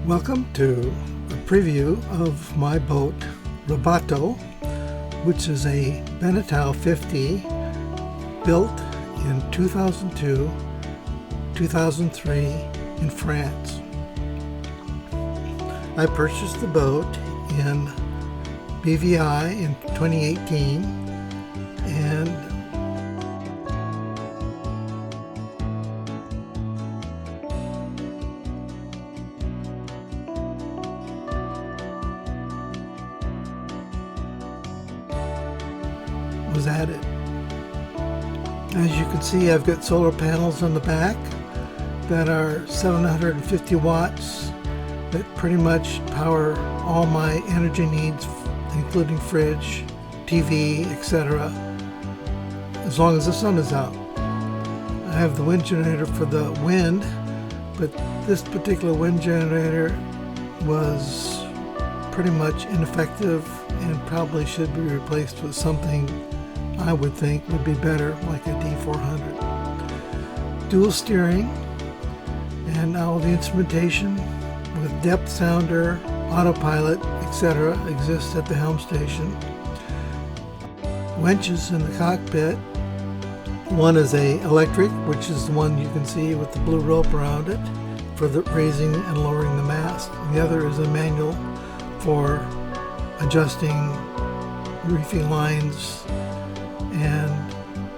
Welcome to a preview of my boat Rubato, which is a Beneteau 50 built in 2002-2003 in France. I purchased the boat in BVI in 2018 and was at it. As you can see, I've got solar panels on the back that are 750 watts that pretty much power all my energy needs, including fridge, TV, etc., as long as the sun is out. I have the wind generator for the wind, but this particular wind generator was pretty much ineffective and probably should be replaced with something I would think would be better, like a D400. Dual steering and all the instrumentation with depth sounder, autopilot, etc. exists at the helm station. Winches in the cockpit. One is a electric, which is the one you can see with the blue rope around it for the raising and lowering the mast. The other is a manual for adjusting reefing lines and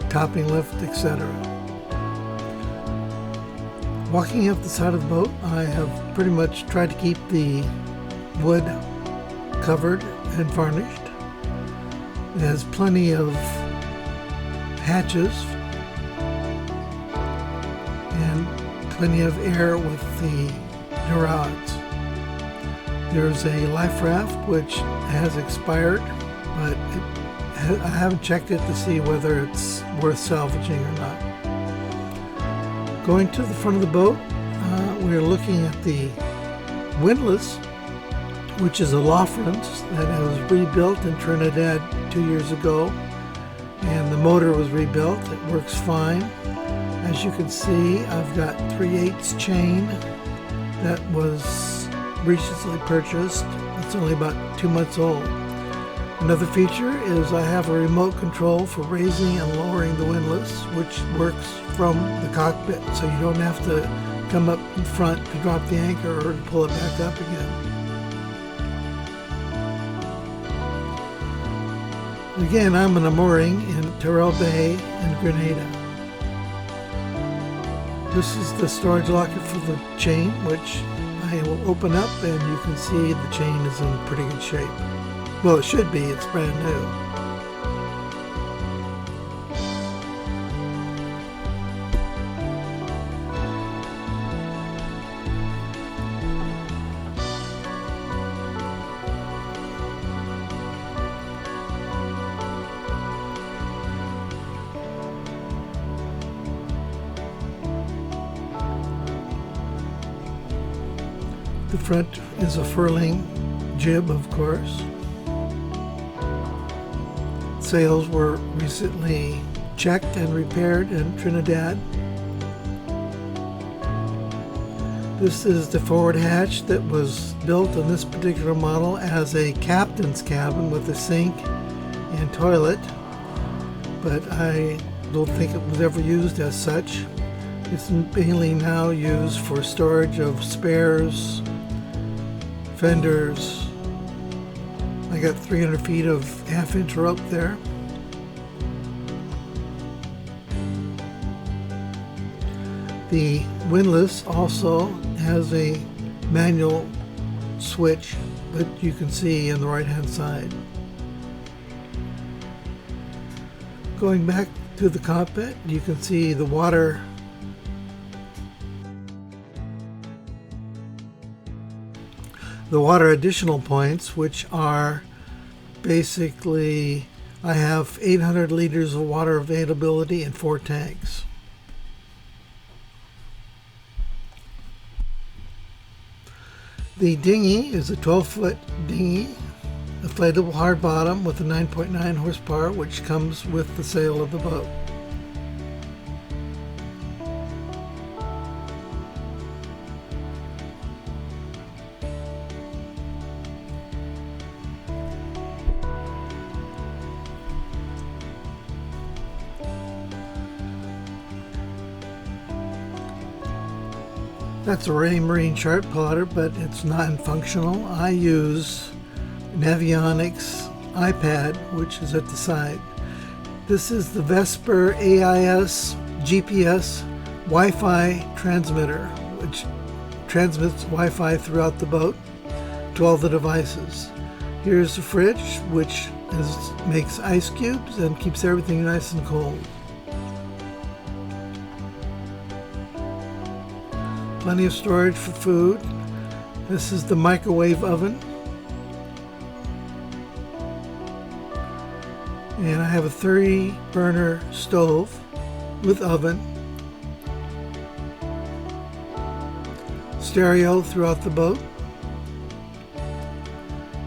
topping lift, etc. Walking up the side of the boat, I have pretty much tried to keep the wood covered and varnished. It has plenty of hatches and plenty of air with the rods. There's a life raft which has expired, but I haven't checked it to see whether it's worth salvaging or not. Going to the front of the boat, we're looking at the windlass, which is a Lofrans that was rebuilt in Trinidad 2 years ago, and the motor was rebuilt. It works fine. As you can see, I've got 3/8 chain that was recently purchased. It's only about 2 months old. Another feature is I have a remote control for raising and lowering the windlass, which works from the cockpit, so you don't have to come up in front to drop the anchor or to pull it back up again. Again, I'm on a mooring in Terrell Bay in Grenada. This is the storage locker for the chain, which I will open up, and you can see the chain is in pretty good shape. Well, it should be. It's brand new. The front is a furling jib, of course. Sails were recently checked and repaired in Trinidad. This is the forward hatch that was built on this particular model as a captain's cabin with a sink and toilet, but I don't think it was ever used as such. It's mainly now used for storage of spares, fenders. I got 300 feet of half-inch rope there. The windlass also has a manual switch that you can see on the right-hand side. Going back to the cockpit, you can see the water additional points, which are basically, I have 800 liters of water availability in 4 tanks. The dinghy is a 12-foot dinghy, inflatable hard bottom with a 9.9 horsepower, which comes with the sail of the boat. That's a Marine chart plotter, but it's non-functional. I use Navionics iPad, which is at the side. This is the Vesper AIS GPS Wi-Fi transmitter, which transmits Wi-Fi throughout the boat to all the devices. Here's the fridge, which makes ice cubes and keeps everything nice and cold. Plenty of storage for food. This is the microwave oven. And I have a 30 burner stove with oven. Stereo throughout the boat.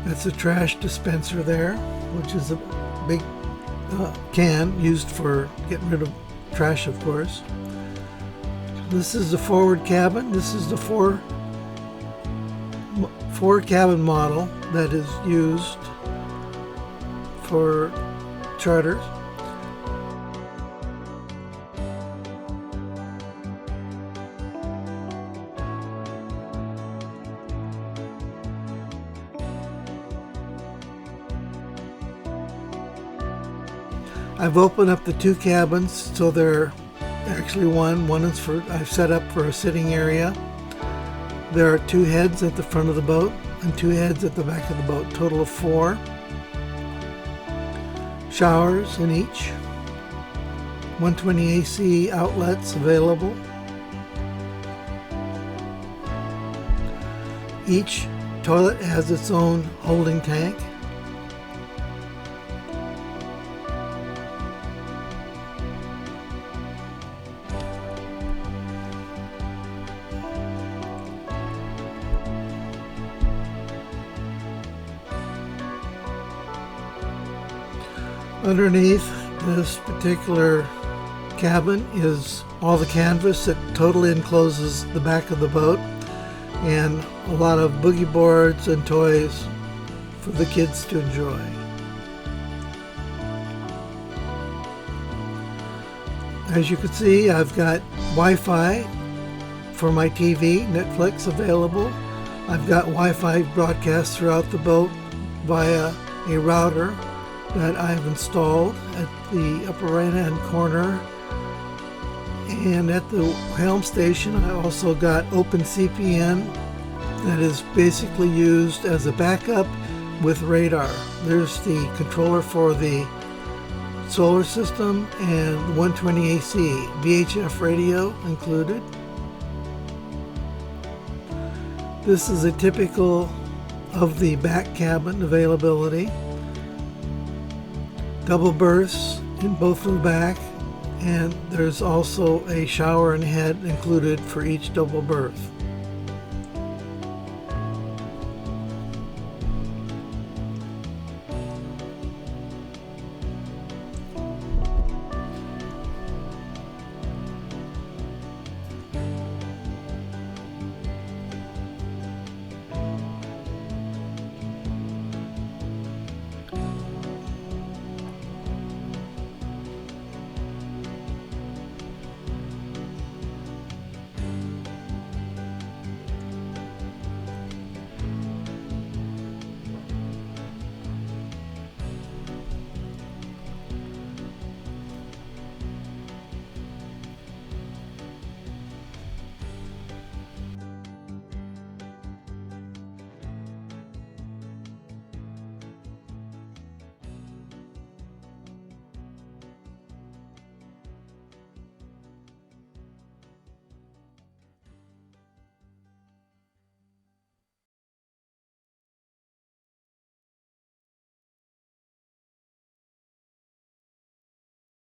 That's a trash dispenser there, which is a big can used for getting rid of trash, of course. This is the forward cabin. This is the four cabin model that is used for charters. I've opened up the two cabins so they're actually one is for, I've set up for a sitting area. There are two heads at the front of the boat and two heads at the back of the boat, total of 4. Showers in each. 120 AC outlets available. Each toilet has its own holding tank. Underneath this particular cabin is all the canvas that totally encloses the back of the boat, and a lot of boogie boards and toys for the kids to enjoy. As you can see, I've got Wi-Fi for my TV, Netflix available. I've got Wi-Fi broadcast throughout the boat via a router that I've installed at the upper right hand corner. And at the helm station I also got OpenCPN that is basically used as a backup with radar. There's the controller for the solar system and 120 AC, VHF radio included. This is a typical of the back cabin availability. Double berths in both of the back, and there's also a shower and head included for each double berth.